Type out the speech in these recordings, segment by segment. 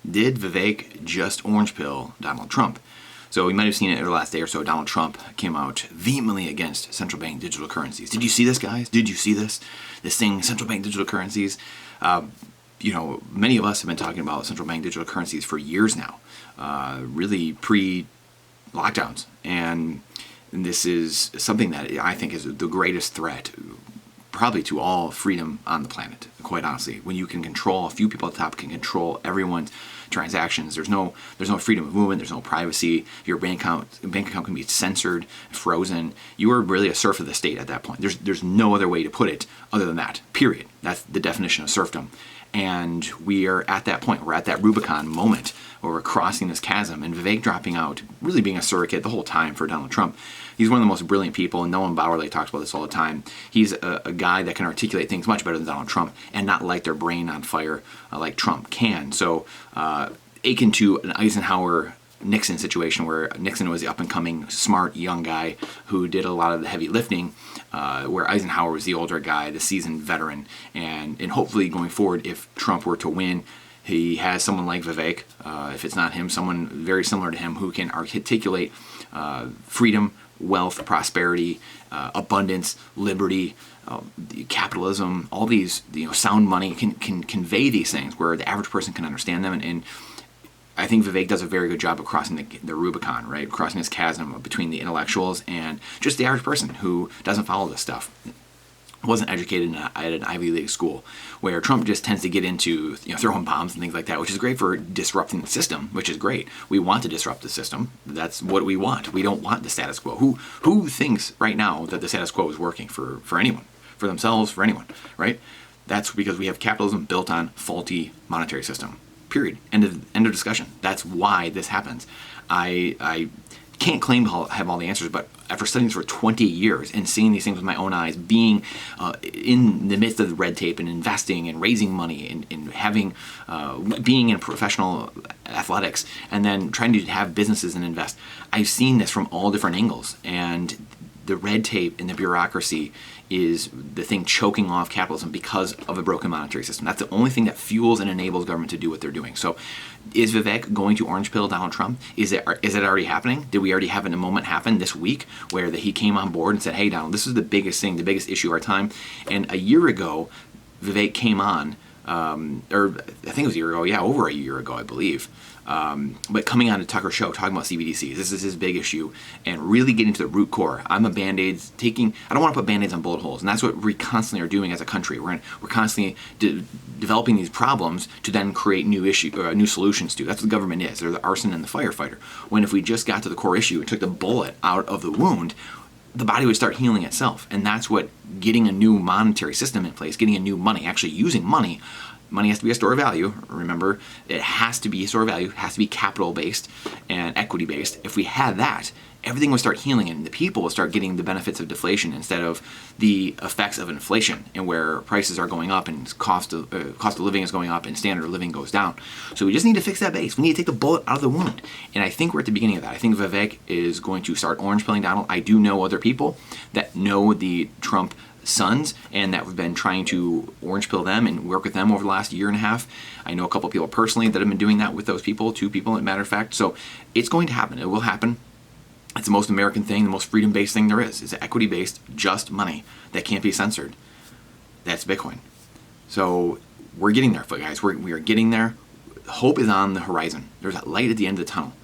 Did Vivek just orange pill Donald Trump? So you might have seen it over the last day or so. Donald Trump came out vehemently against central bank digital currencies. Did you see this, guys? Did you see this? This thing, central bank digital currencies. Many of us have been talking about central bank digital currencies for years now, really pre-lockdowns. And this is something that I think is the greatest threat probably to all freedom on the planet, quite honestly. When you can control, a few people at the top can control everyone's transactions, there's no freedom of movement, there's no privacy, your bank account can be censored, frozen. You are really a serf of the state at that point. There's no other way to put it other than that, period. That's the definition of serfdom. And we are at that point, we're at that Rubicon moment where we're crossing this chasm, and Vivek dropping out, really being a surrogate the whole time for Donald Trump. He's one of the most brilliant people, and Nolan Bowerly talks about this all the time. He's a guy that can articulate things much better than Donald Trump and not light their brain on fire like Trump can. So akin to an Eisenhower-Nixon situation where Nixon was the up-and-coming, smart, young guy who did a lot of the heavy lifting, where Eisenhower was the older guy, the seasoned veteran. And hopefully going forward, if Trump were to win, he has someone like Vivek, if it's not him, someone very similar to him who can articulate freedom, wealth, prosperity, abundance, liberty, capitalism, all these, sound money, can convey these things where the average person can understand them. And I think Vivek does a very good job of crossing the Rubicon, right? Crossing this chasm between the intellectuals and just the average person who doesn't follow this stuff. Wasn't educated at an Ivy League school, where Trump just tends to get into throwing bombs and things like that, which is great for disrupting the system, which is great. We want to disrupt the system. That's what we want. We don't want the status quo. Who thinks right now that the status quo is working for anyone, for themselves, for anyone, right? That's because we have capitalism built on faulty monetary system. Period. End of discussion. That's why this happens. I can't claim to have all the answers, but after studying this for 20 years and seeing these things with my own eyes, being in the midst of the red tape and investing and raising money and having being in professional athletics and then trying to have businesses and invest, I've seen this from all different angles. And the red tape and the bureaucracy is the thing choking off capitalism because of a broken monetary system. That's the only thing that fuels and enables government to do what they're doing. So is Vivek going to orange pill Donald Trump? Is it already happening? Did we already have a moment happen this week where he came on board and said, hey, Donald, this is the biggest thing, the biggest issue of our time? And a year ago, Vivek came on, or I think it was a year ago, over a year ago, I believe. But coming on to Tucker's show, talking about CBDCs, this is his big issue, and really getting to the root core. I'm a Band-Aids I don't want to put Band-Aids on bullet holes, and that's what we constantly are doing as a country. We're constantly developing these problems to then create new solutions to. That's what the government is. They're the arson and the firefighter. When if we just got to the core issue and took the bullet out of the wound, the body would start healing itself. And that's what getting a new monetary system in place, getting a new money, actually using money. Money has to be a store of value. Remember, it has to be a store of value, it has to be capital-based and equity-based. If we had that, everything would start healing and the people would start getting the benefits of deflation instead of the effects of inflation, and where prices are going up and cost of living is going up and standard of living goes down. So we just need to fix that base. We need to take the bullet out of the wound. And I think we're at the beginning of that. I think Vivek is going to start orange pilling Donald. I do know other people that know the Trump sons and that we've been trying to orange pill them and work with them over the last year and a half. I know a couple of people personally that have been doing that with those people, 2 people, as a matter of fact. So it's going to happen. It will happen. It's the most American thing, the most freedom-based thing there is. It's equity-based, just money that can't be censored. That's Bitcoin. So we're getting there, guys. We are getting there. Hope is on the horizon. There's a light at the end of the tunnel.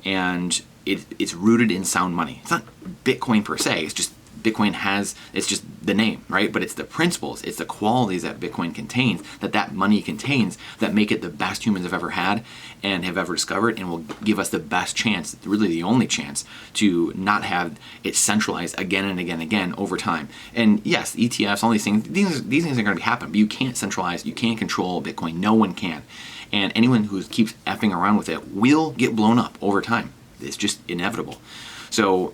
And it's rooted in sound money. It's not Bitcoin per se. It's just Bitcoin it's just the name, right? But it's the principles, it's the qualities that Bitcoin contains, that money contains, that make it the best humans have ever had and have ever discovered, and will give us the best chance, really the only chance, to not have it centralized again and again and again over time. And yes, ETFs, all these things are going to happen, but you can't centralize, you can't control Bitcoin. No one can. And anyone who keeps effing around with it will get blown up over time. It's just inevitable. So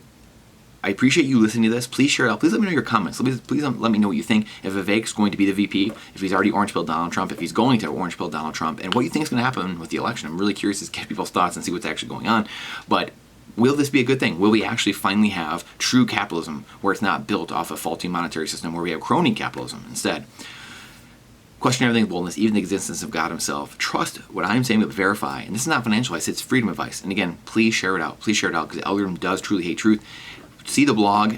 I appreciate you listening to this. Please share it out. Please let me know your comments. Please let me know what you think. If Vivek's going to be the VP, if he's already orange pilled Donald Trump, if he's going to orange pill Donald Trump, and what you think is going to happen with the election. I'm really curious to get people's thoughts and see what's actually going on. But will this be a good thing? Will we actually finally have true capitalism where it's not built off a faulty monetary system, where we have crony capitalism instead? Question everything with boldness, even the existence of God himself. Trust what I'm saying, but verify. And this is not financial advice, it's freedom advice. And again, please share it out. Please share it out because the algorithm does truly hate truth. See the blog.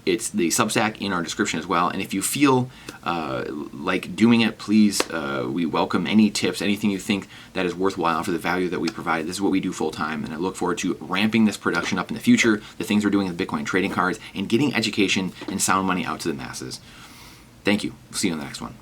It's the Substack in our description as well. And if you feel like doing it, please, we welcome any tips, anything you think that is worthwhile for the value that we provide. This is what we do full time. And I look forward to ramping this production up in the future, the things we're doing with Bitcoin trading cards, and getting education and sound money out to the masses. Thank you. See you on the next one.